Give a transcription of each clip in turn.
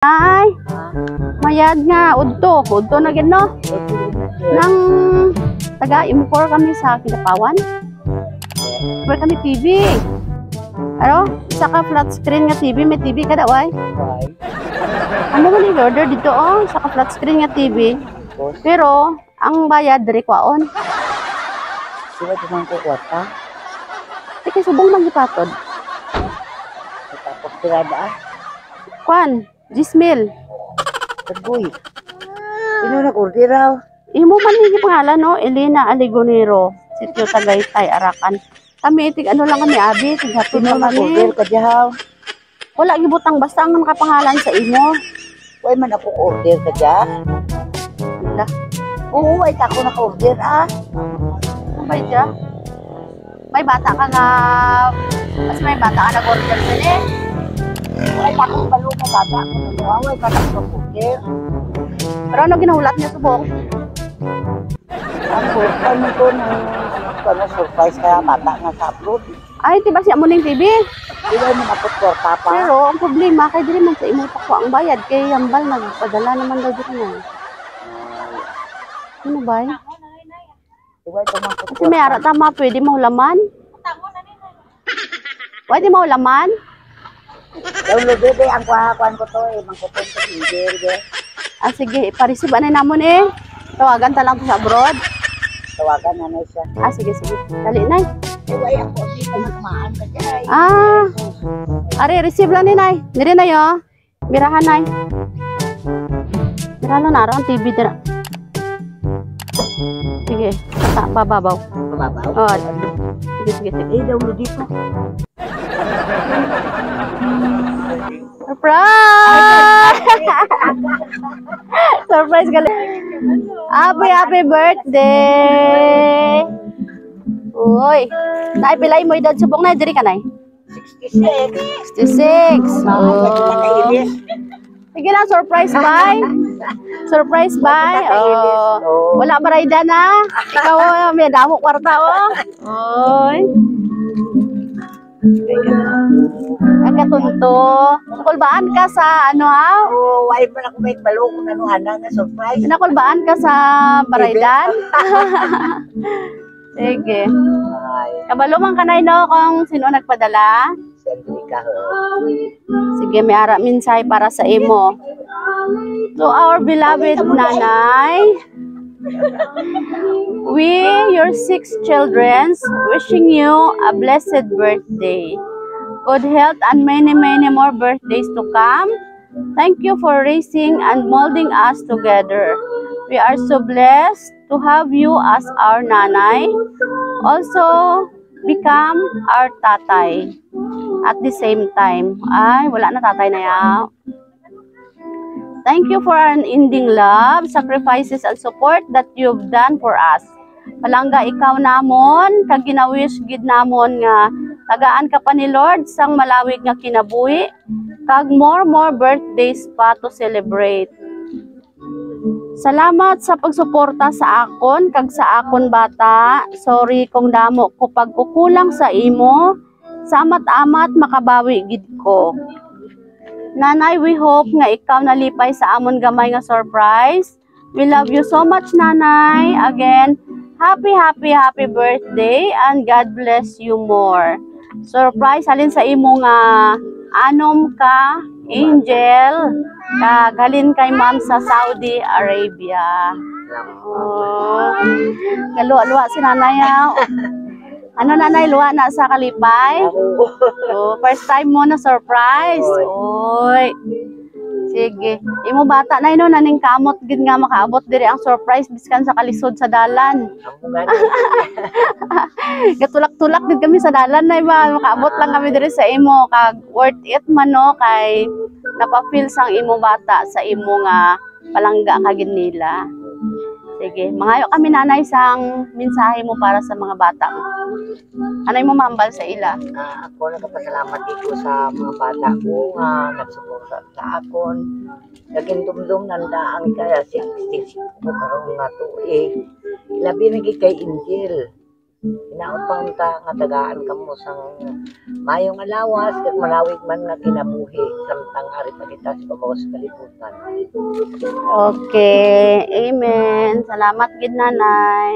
Ay, mayad nga, udto na gid no. Nang taga-import kami sa Kidapawan. Import kami TV. Ano? Saka flat screen nga TV, may TV ka daw ay. Ano man i-order dito oh, saka flat screen nga TV. Pero ang bayad diri kwaon. Sila tumang ko kwarta. Sige, subong man gipatod. Tapos tirada Kwan, Gismil. Tagoy. Sino nag-order raw? Imo man ni pangalan no, Elena Aligonero, Sitio Tagaytay, Arakan. Kami itig ano lang kami abi, tig hatod Sino na kami. nag-order ka diyaw? Wala gibutang basta ang nakapangalan sa imo. Way man ako order ka diya? Wala. Oo, ay ako naka-order May dia. May bata ka nga, mas may bata ka nag-order din eh. Ay ako balo ka bata. Way man ako naka-order. Pero ano ginahulat niya subong? Ano to ng surprise kaya bata nga sa upload. Ay, tiba siya mo ning TV. Ilan mo napot kwarta pa? Pero ang problema kay diri man sa imo ko ang bayad kay hambal nagpadala naman daw dito na. Ano ba? Iway tumang ko Kasi may ara tama pwede mahulaman. Pwede mahulaman? download bebe ang kuan ko to mangkupon ko sige. Sige, ipareceive na namon eh. Tawagan ta lang to sa abroad. Tawagan na siya. Sige. Dali nay. Iway ako dito nagmaan ka diay. Are receive lang ni nay. Diri na yo. Birahan nay. Birahan na ron TV dira. Sige, bababaw. Babaw. Oh. Sige. Download dito. Surprise! Surprise gali. Happy birthday! Uy, naipilay mo edad subong na diri ka nay? 66. Sige lang, surprise bye. Surprise bye. Wala ba rayda na? Ikaw may damo kwarta oh. Oy. Ang katunto. Nakulbaan ka sa ano ha? Why man ako may balo kung ano-ano na surprise. Nakulbaan ka sa baraydan? Sige. Kabalo man kanay no kung sino nagpadala? Sige, may ara minsay para sa imo. To our beloved nanay, we, your 6 children, wishing you a blessed birthday. Good health and many more birthdays to come. Thank you for raising and molding us together. We are so blessed to have you as our nanay. Also, become our tatay at the same time. Ay, wala na tatay na yan. Thank you for an unending love, sacrifices, and support that you've done for us. Palangga ikaw namon, kag ginawish gid namon nga tagaan ka pa ni Lord sang malawig nga kinabuhi, kag more birthdays pa to celebrate. Salamat sa pagsuporta sa akon kag sa akon bata. Sorry kung damo ko pagkukulang sa imo. Sa amat-amat makabawi gid ko. Nanay, we hope nga ikaw nalipay sa amon gamay nga surprise. We love you so much, Nanay. Again, happy birthday and God bless you more. Surprise halin sa imo nga anom ka, Angel, halin kay Ma'am sa Saudi Arabia. Oh, luwa si Nanay. Ano nanay, luwa na sa kalipay? Oh, first time mo na surprise. Oy. Sige. Imo bata na ino naning kamot gid nga makaabot diri ang surprise biskan sa kalisod sa dalan. Gatulak-tulak gid kami sa dalan na ba makaabot lang kami diri sa imo kag worth it man no kay napafeel sang imo bata sa imo nga palangga kagid nila. Sige, mangayo kami nanay sang mensahe mo para sa mga bata mo. Anay mo mambal sa ila? Ako nagpasalamat dito sa mga bata ko nga nagsuporta sa akon. Naging dumdum nanda ang kaya 66 ko karon nga tuig. Labi na kay Angel. Hinaot pa unta nga tagaan kamo sang mayong alawas kag malawig man nga kinabuhi samtang ari pa kita sa pabawas kalibutan. Okay. Amen. Salamat gid nanay.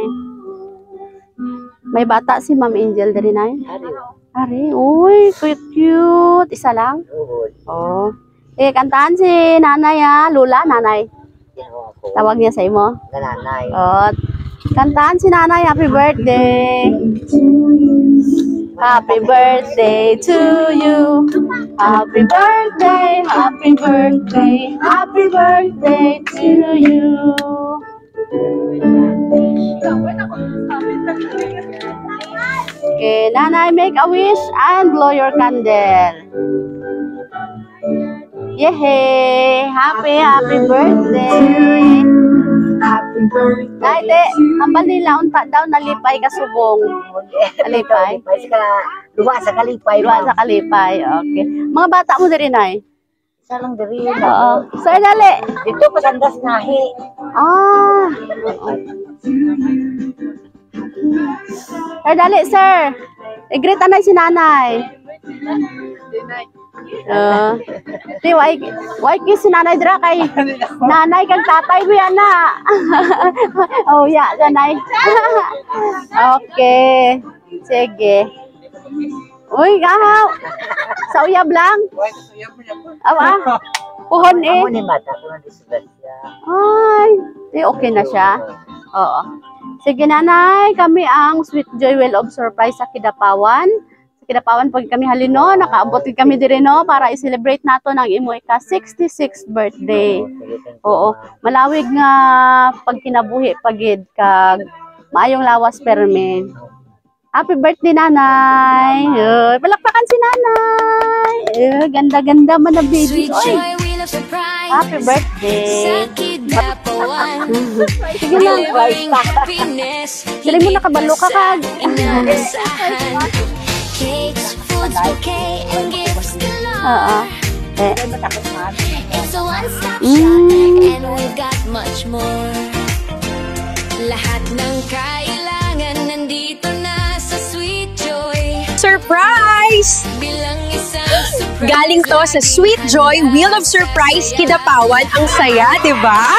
May bata si Ma'am Angel diri nay. Ari, Ari, uy, cute. Isa lang? uhod. Oh. Kantahan si nanay Lula, nanay. Ginawa ko. Tawag niya sa imo. Gananay. Oh. Kantahan si nanay, happy birthday. Happy birthday to you. Happy birthday, happy birthday, happy birthday to you. Okay, nanay, make a wish and blow your candle. Yehey! Happy birthday! Happy birthday. Nay, te, ambal nila, unta daw, nalipay ka subong. Kalipay? Kalipay. Luwa sa kalipay. Iwa sa kalipay, okay. Mga bata mo diri, nay? Isa lang diri. Oo. Sir, dali. Dito pa sandas nahi. Ah. Sir, dali, sir. I-greet anay si nanay. Di, why kiss si nanay dira kay nanay kag tatay mo yan na. Oh, ya, nanay. Okay. Sige. Uy, gahaw. Sa uyab lang. Awa. Puhon Amo eh. ni mata ko na disgrasya. Ay, okay na siya. Oo. Sige nanay, kami ang Sweet Joy Well of Surprise sa Kidapawan. Sa Kidapawan pag kami halino, nakaabot kami diri no para i-celebrate nato ng imo ika 66th birthday. Oo, malawig nga pag kinabuhi pagid kag maayong lawas permen. Happy birthday nanay. Palakpakan si nanay. Ganda-ganda man na baby. Oy. Happy birthday. Sige lang. Sila mo nakabalo ka kag. Cakes, foods, bouquet, and gifts Oo. galore. It's a one-stop shop, and we've got much more. Lahat ng kailangan nandito na sa Sweet Joy. Surprise! Bilang isang surprise. Galing to sa Sweet Joy Wheel of Surprise Kidapawan. Ang saya, di ba?